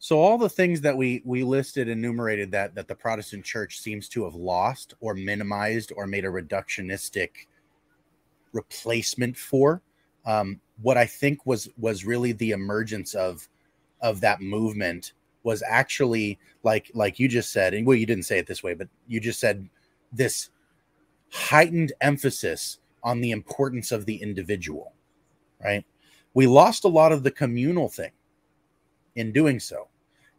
So all the things that we listed, enumerated, that the Protestant church seems to have lost or minimized or made a reductionistic replacement for, what I think was really the emergence of that movement was actually like you just said, and well, you didn't say it this way, but you just said this heightened emphasis on the importance of the individual, right? We lost a lot of the communal thing in doing so.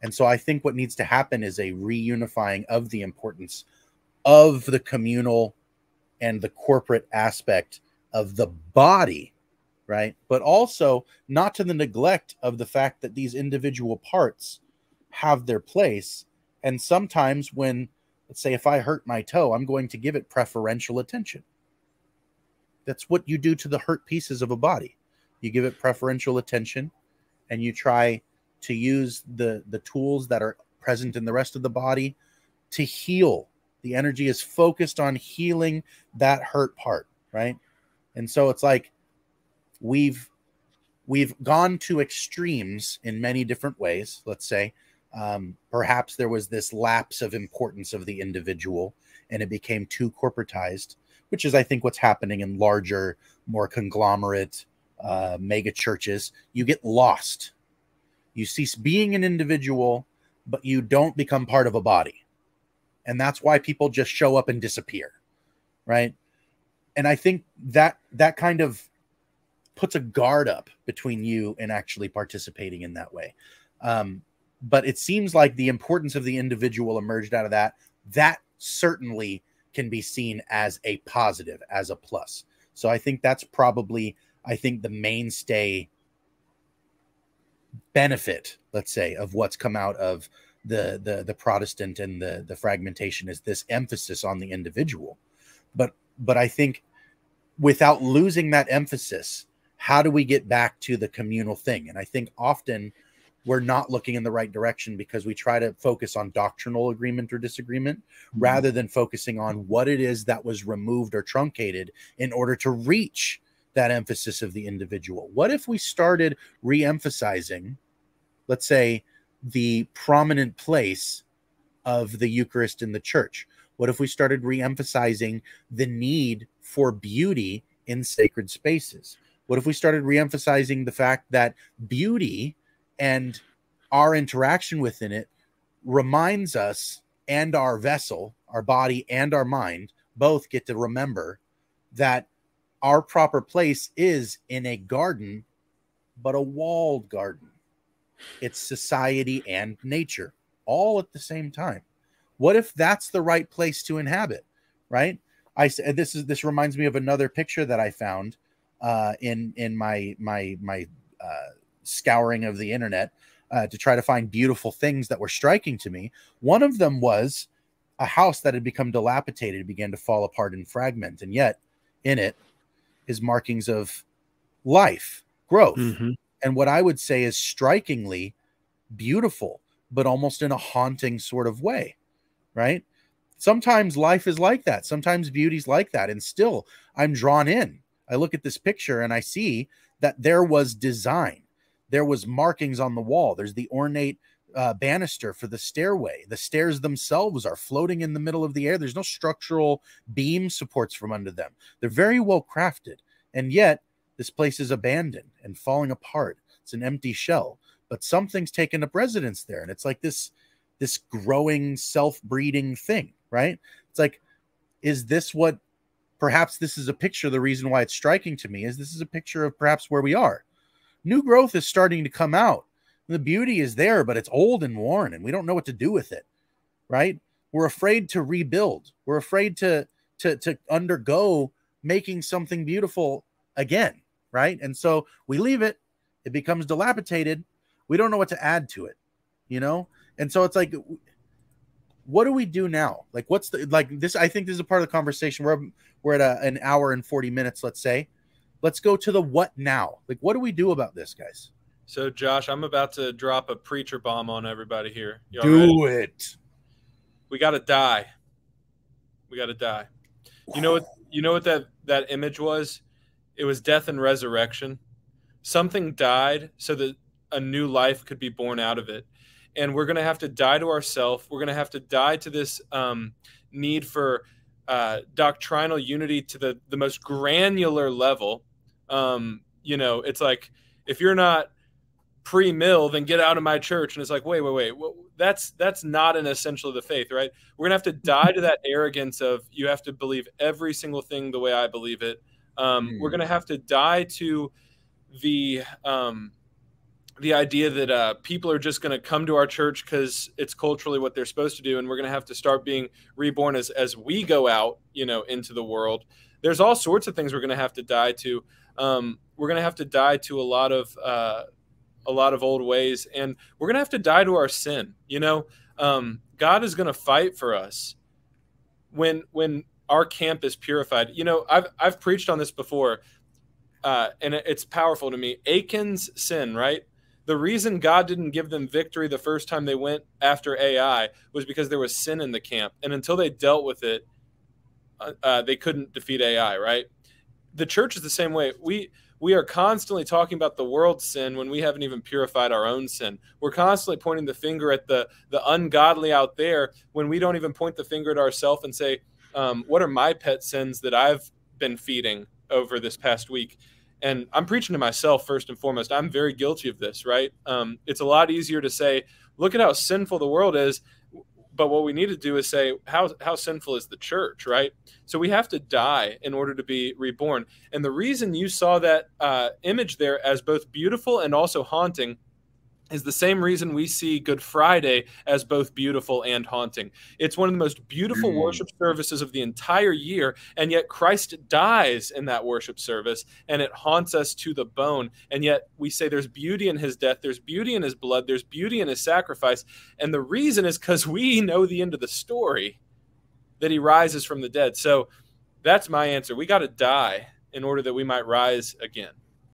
And so I think what needs to happen is a reunifying of the importance of the communal and the corporate aspect of the body, right? But also not to the neglect of the fact that these individual parts have their place. And sometimes when, let's say, if I hurt my toe, I'm going to give it preferential attention. That's what you do to the hurt pieces of a body. You give it preferential attention, and you try to use the tools that are present in the rest of the body to heal. The energy is focused on healing that hurt part, right? And so it's like we've gone to extremes in many different ways. Let's say perhaps there was this lapse of importance of the individual, and it became too corporatized, which is, I think, what's happening in larger, more conglomerate mega churches. You get lost. You cease being an individual, but you don't become part of a body. And that's why people just show up and disappear, right? And I think that kind of puts a guard up between you and actually participating in that way. But it seems like the importance of the individual emerged out of that. That certainly can be seen as a positive, as a plus. So I think that's probably, the mainstay benefit, let's say, of what's come out of the Protestant and the fragmentation is this emphasis on the individual. But I think without losing that emphasis, how do we get back to the communal thing? And I think often we're not looking in the right direction because we try to focus on doctrinal agreement or disagreement rather than focusing on what it is that was removed or truncated in order to reach that emphasis of the individual. What if we started re-emphasizing, let's say, the prominent place of the Eucharist in the church? What if we started re-emphasizing the need for beauty in sacred spaces? What if we started re-emphasizing the fact that beauty and our interaction within it reminds us, and our vessel, our body and our mind, both get to remember that our proper place is in a garden, but a walled garden. It's society and nature all at the same time. What if that's the right place to inhabit, right? This reminds me of another picture that I found in my scouring of the internet to try to find beautiful things that were striking to me. One of them was a house that had become dilapidated, began to fall apart and fragment, and yet in it is markings of life, growth, and what I would say is strikingly beautiful, but almost in a haunting sort of way, right? Sometimes life is like that. Sometimes beauty's like that. And still, I'm drawn in. I look at this picture and I see that there was design. There was markings on the wall. There's the ornate banister for the stairway. The stairs themselves are floating in the middle of the air. There's no structural beam supports from under them. They're very well crafted. And yet, this place is abandoned and falling apart. It's an empty shell. But something's taken up residence there. And it's like this growing, self-breeding thing, right? It's like, is this what, perhaps this is a picture, the reason why it's striking to me is this is a picture of perhaps where we are. New growth is starting to come out. The beauty is there, but it's old and worn, and we don't know what to do with it, right? We're afraid to rebuild. We're afraid to undergo making something beautiful again, right? And so we leave it. It becomes dilapidated. We don't know what to add to it, you know? And so it's like, what do we do now? Like, what's the, like this, I think this is a part of the conversation. We're at an hour and 40 minutes, let's say. Let's go to the what now? Like, what do we do about this, guys? So, Josh, I'm about to drop a preacher bomb on everybody here. Do it. We got to die. We got to die. You know what that image was? It was death and resurrection. Something died so that a new life could be born out of it. and we're going to have to die to ourselves. We're going to have to die to this need for doctrinal unity to the most granular level. You know, it's like, if you're not pre-mill, then get out of my church. And it's like, wait. Well, that's not an essential of the faith, right? We're gonna have to die to that arrogance of, you have to believe every single thing the way I believe it. We're gonna have to die to the idea that people are just going to come to our church because it's culturally what they're supposed to do, and we're going to have to start being reborn as we go out, you know, into the world. There's all sorts of things we're going to have to die to. We're going to have to die to a lot of old ways, and we're going to have to die to our sin. You know, God is going to fight for us when our camp is purified. You know, I've preached on this before, and it's powerful to me. Achan's sin, right? The reason God didn't give them victory the first time they went after Ai was because there was sin in the camp. And until they dealt with it, they couldn't defeat Ai, right? The church is the same way. We are constantly talking about the world's sin when we haven't even purified our own sin. We're constantly pointing the finger at the ungodly out there when we don't even point the finger at ourselves and say, what are my pet sins that I've been feeding over this past week? And I'm preaching to myself first and foremost. I'm very guilty of this, right? It's a lot easier to say, look at how sinful the world is. But what we need to do is say, how sinful is the church, right? So we have to die in order to be reborn. And the reason you saw that image there as both beautiful and also haunting is the same reason we see Good Friday as both beautiful and haunting. It's one of the most beautiful worship services of the entire year, and yet Christ dies in that worship service, and it haunts us to the bone. And yet we say there's beauty in his death, there's beauty in his blood, there's beauty in his sacrifice. And the reason is because we know the end of the story, that he rises from the dead. So that's my answer. We got to die in order that we might rise again.